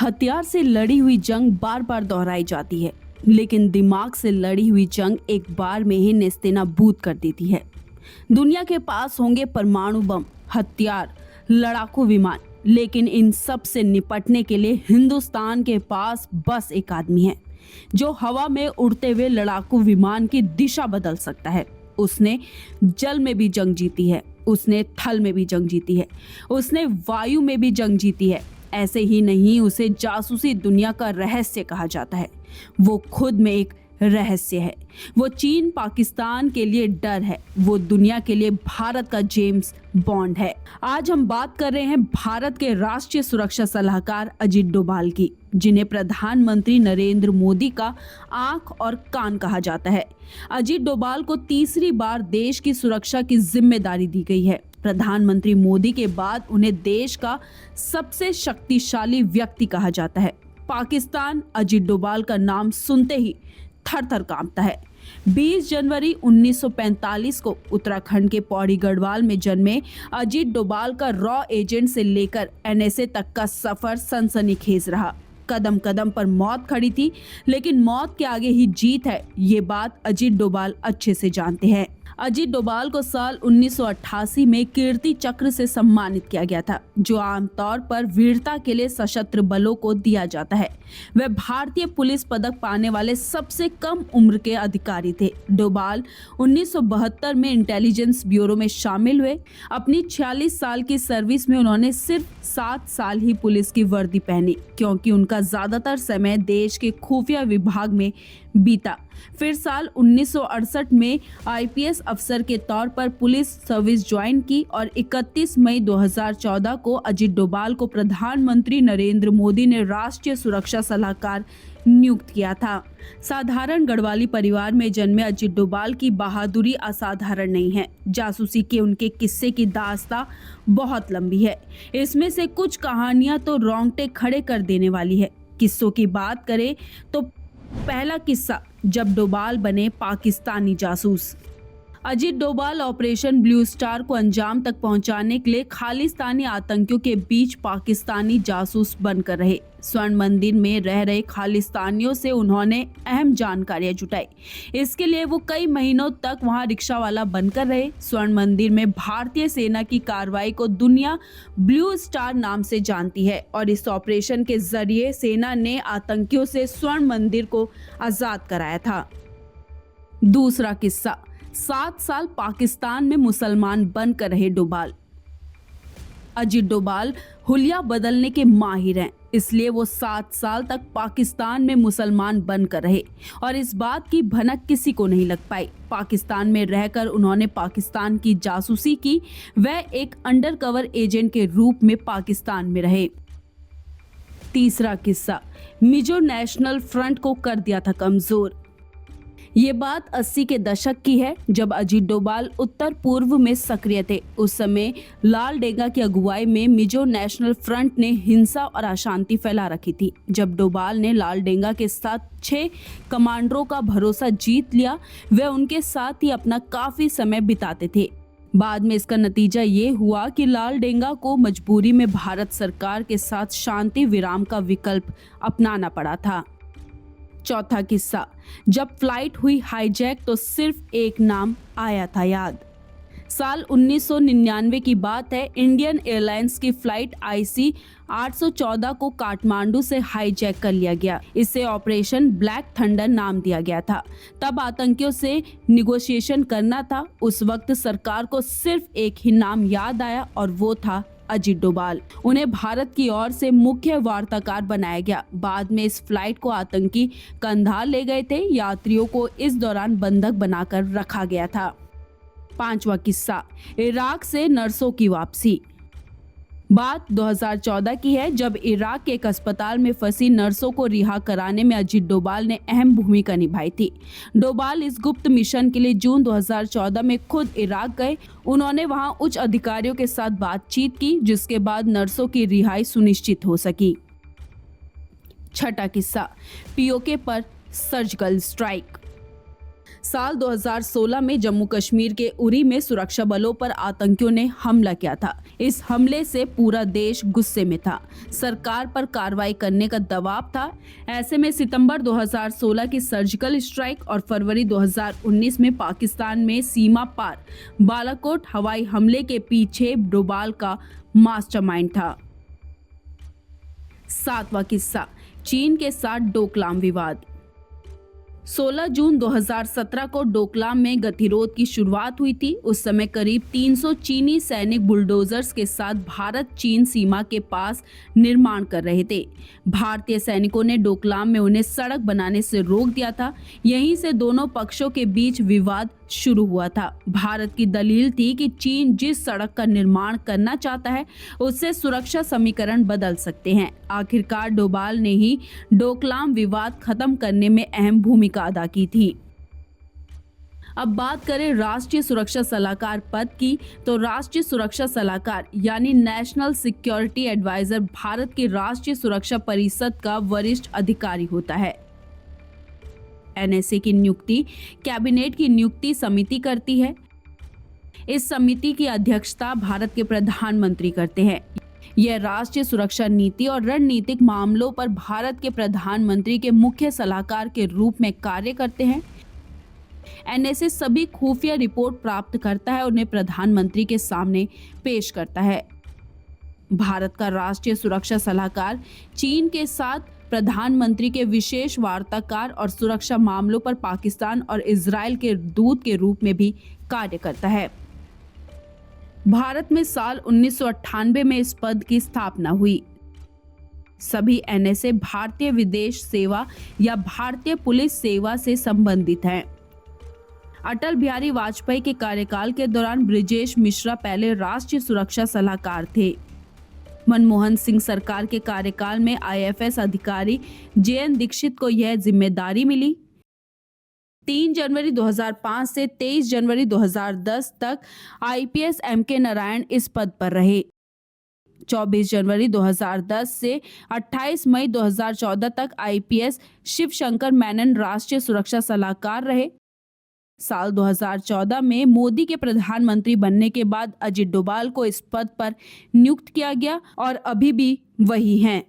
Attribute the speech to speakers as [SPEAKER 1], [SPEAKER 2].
[SPEAKER 1] हथियार से लड़ी हुई जंग बार बार दोहराई जाती है, लेकिन दिमाग से लड़ी हुई जंग एक बार में ही नेस्तनाबूद कर देती है। दुनिया के पास होंगे परमाणु बम, हथियार, लड़ाकू विमान, लेकिन इन सब से निपटने के लिए हिंदुस्तान के पास बस एक आदमी है जो हवा में उड़ते हुए लड़ाकू विमान की दिशा बदल सकता है। उसने जल में भी जंग जीती है, उसने थल में भी जंग जीती है, उसने वायु में भी जंग जीती है। ऐसे ही नहीं, उसे जासूसी दुनिया का रहस्य कहा जाता है। वो खुद में एक रहस्य है। वो चीन पाकिस्तान के लिए डर है, वो दुनिया के लिए भारत का जेम्स बॉन्ड है। आज हम बात कर रहे हैं भारत के राष्ट्रीय सुरक्षा सलाहकार अजीत डोभाल की, जिन्हें प्रधानमंत्री नरेंद्र मोदी का आंख और कान कहा जाता है। अजीत डोभाल को तीसरी बार देश की सुरक्षा की जिम्मेदारी दी गई है। प्रधानमंत्री मोदी के बाद उन्हें देश का सबसे शक्तिशाली व्यक्ति कहा जाता है। पाकिस्तान अजीत डोभाल का नाम सुनते ही थर थर कांपता है। 20 जनवरी 1945 को उत्तराखंड के पौड़ी गढ़वाल में जन्मे अजीत डोभाल का रॉ एजेंट से लेकर एनएसए तक का सफर सनसनीखेज रहा। कदम कदम पर मौत खड़ी थी, लेकिन मौत के आगे ही जीत है, ये बात अजीत डोभाल अच्छे से जानते हैं। अजीत डोभाल को साल 1988 में कीर्ति चक्र से सम्मानित किया गया था, जो आमतौर पर वीरता के लिए सशस्त्र बलों को दिया जाता है। वे भारतीय पुलिस पदक पाने वाले सबसे कम उम्र के अधिकारी थे। डोभाल 1972 में इंटेलिजेंस ब्यूरो में शामिल हुए। अपनी 46 साल की सर्विस में उन्होंने सिर्फ 7 साल ही पुलिस की वर्दी पहनी, क्योंकि उनका ज्यादातर समय देश के खुफिया विभाग में बीता। फिर साल 1968 में आईपीएस अफसर के तौर पर पुलिस सर्विस ज्वाइन की और 31 मई 2014 को अजीत डोभाल को प्रधानमंत्री नरेंद्र मोदी ने राष्ट्रीय सुरक्षा सलाहकार नियुक्त किया था। साधारण गढ़वाली परिवार में जन्मे अजीत डोभाल की बहादुरी असाधारण नहीं है। जासूसी के उनके किस्से की दास्तां बहुत लंबी है। इसमें से कुछ कहानियां तो रोंगटे खड़े कर देने वाली है। किस्सों की बात करें तो पहला किस्सा, जब डोभाल बने पाकिस्तानी जासूस। Ajit Doval operation blue star को अंजाम तक पहुंचाने के लिए खालिस्तानी आतंकियों के बीच पाकिस्तानी जासूस बनकर रहे। स्वर्ण मंदिर में रह रहे खालिस्तानियों से उन्होंने अहम जानकारियां जुटाई। इसके लिए वो कई महीनों तक वहां रिक्शा वाला बनकर रहे। स्वर्ण मंदिर में भारतीय सेना की कार्रवाई को दुनिया ब्लू स्टार नाम से जानती है, और इस ऑपरेशन के जरिए सेना ने आतंकियों से स्वर्ण मंदिर को आजाद कराया था। दूसरा किस्सा, 7 साल पाकिस्तान में मुसलमान बनकर रहे डोभाल। अजीत डोभाल हुलिया बदलने के माहिर हैं, इसलिए वो 7 साल तक पाकिस्तान में मुसलमान बनकर रहे और इस बात की भनक किसी को नहीं लग पाई। पाकिस्तान में रहकर उन्होंने पाकिस्तान की जासूसी की। वह एक अंडरकवर एजेंट के रूप में पाकिस्तान में रहे। तीसरा किस्सा, मिजो नेशनल फ्रंट को कर दिया था कमजोर। ये बात 80 के दशक की है, जब अजीत डोभाल उत्तर पूर्व में सक्रिय थे। उस समय लाल डेंगा की अगुवाई में मिजो नेशनल फ्रंट ने हिंसा और अशांति फैला रखी थी। जब डोभाल ने लाल डेंगा के साथ 6 कमांडरों का भरोसा जीत लिया, वे उनके साथ ही अपना काफी समय बिताते थे। बाद में इसका नतीजा ये हुआ कि लाल डेंगा को मजबूरी में भारत सरकार के साथ शांति विराम का विकल्प अपनाना पड़ा था। चौथा किस्सा, जब फ्लाइट हुई हाईजैक तो सिर्फ एक नाम आया था याद। साल 1999 की बात है। इंडियन एयरलाइंस की फ्लाइट IC 814 को काठमांडू से हाईजैक कर लिया गया। इसे ऑपरेशन ब्लैक थंडर नाम दिया गया था। तब आतंकियों से निगोशिएशन करना था। उस वक्त सरकार को सिर्फ एक ही नाम याद आया और वो था अजीत डोभाल। उन्हें भारत की ओर से मुख्य वार्ताकार बनाया गया। बाद में इस फ्लाइट को आतंकी कंधार ले गए थे। यात्रियों को इस दौरान बंधक बनाकर रखा गया था। पांचवा किस्सा, इराक से नर्सों की वापसी। बात 2014 की है, जब इराक के एक अस्पताल में फंसी नर्सों को रिहा कराने में अजीत डोभाल ने अहम भूमिका निभाई थी। डोभाल इस गुप्त मिशन के लिए जून 2014 में खुद इराक गए। उन्होंने वहां उच्च अधिकारियों के साथ बातचीत की, जिसके बाद नर्सों की रिहाई सुनिश्चित हो सकी। छठा किस्सा, POK पर सर्जिकल स्ट्राइक। साल 2016 में जम्मू कश्मीर के उरी में सुरक्षा बलों पर आतंकियों ने हमला किया था। इस हमले से पूरा देश गुस्से में था। सरकार पर कार्रवाई करने का दबाव था। ऐसे में सितंबर 2016 की सर्जिकल स्ट्राइक और फरवरी 2019 में पाकिस्तान में सीमा पार बालाकोट हवाई हमले के पीछे डोभाल का मास्टरमाइंड था। 7वां किस्सा, चीन के साथ डोकलाम विवाद। 16 जून 2017 को डोकलाम में गतिरोध की शुरुआत हुई थी। उस समय करीब 300 चीनी सैनिक बुलडोजर्स के साथ भारत चीन सीमा के पास निर्माण कर रहे थे। भारतीय सैनिकों ने डोकलाम में उन्हें सड़क बनाने से रोक दिया था। यहीं से दोनों पक्षों के बीच विवाद शुरू हुआ था। भारत की दलील थी कि चीन जिस सड़क का निर्माण करना चाहता है उससे सुरक्षा समीकरण बदल सकते हैं। आखिरकार डोभाल ने ही डोकलाम विवाद खत्म करने में अहम भूमिका अदा की थी। अब बात करें राष्ट्रीय सुरक्षा सलाहकार पद की, तो राष्ट्रीय सुरक्षा सलाहकार यानी नेशनल सिक्योरिटी एडवाइजर भारत की राष्ट्रीय सुरक्षा परिषद का वरिष्ठ अधिकारी होता है। एनएसए की नियुक्ति कैबिनेट की नियुक्ति समिति करती है। इस समिति की अध्यक्षता भारत के प्रधानमंत्री करते हैं। यह राष्ट्रीय सुरक्षा नीति और रणनीतिक मामलों पर भारत के प्रधानमंत्री के मुख्य सलाहकार के रूप में कार्य करते हैं। एनएसए सभी खुफिया रिपोर्ट प्राप्त करता है और उन्हें प्रधानमंत्री के सामने पेश करता है। भारत का राष्ट्रीय सुरक्षा सलाहकार चीन के साथ प्रधानमंत्री के विशेष वार्ताकार और सुरक्षा मामलों पर पाकिस्तान और इजराइल के दूत के रूप में भी कार्य करता है। भारत में साल 1998 में इस पद की स्थापना हुई। सभी एनएसए भारतीय विदेश सेवा या भारतीय पुलिस सेवा से संबंधित हैं। अटल बिहारी वाजपेयी के कार्यकाल के दौरान ब्रिजेश मिश्रा पहले राष्ट्रीय सुरक्षा सलाहकार थे। मनमोहन सिंह सरकार के कार्यकाल में आईएफएस अधिकारी जेएन दीक्षित को यह जिम्मेदारी मिली। 3 जनवरी 2005 से 23 जनवरी 2010 तक आईपीएस एमके नारायण इस पद पर रहे। 24 जनवरी 2010 से 28 मई 2014 तक आईपीएस शिवशंकर मेनन राष्ट्रीय सुरक्षा सलाहकार रहे। साल 2014 में मोदी के प्रधानमंत्री बनने के बाद अजित डोभाल को इस पद पर नियुक्त किया गया और अभी भी वही हैं।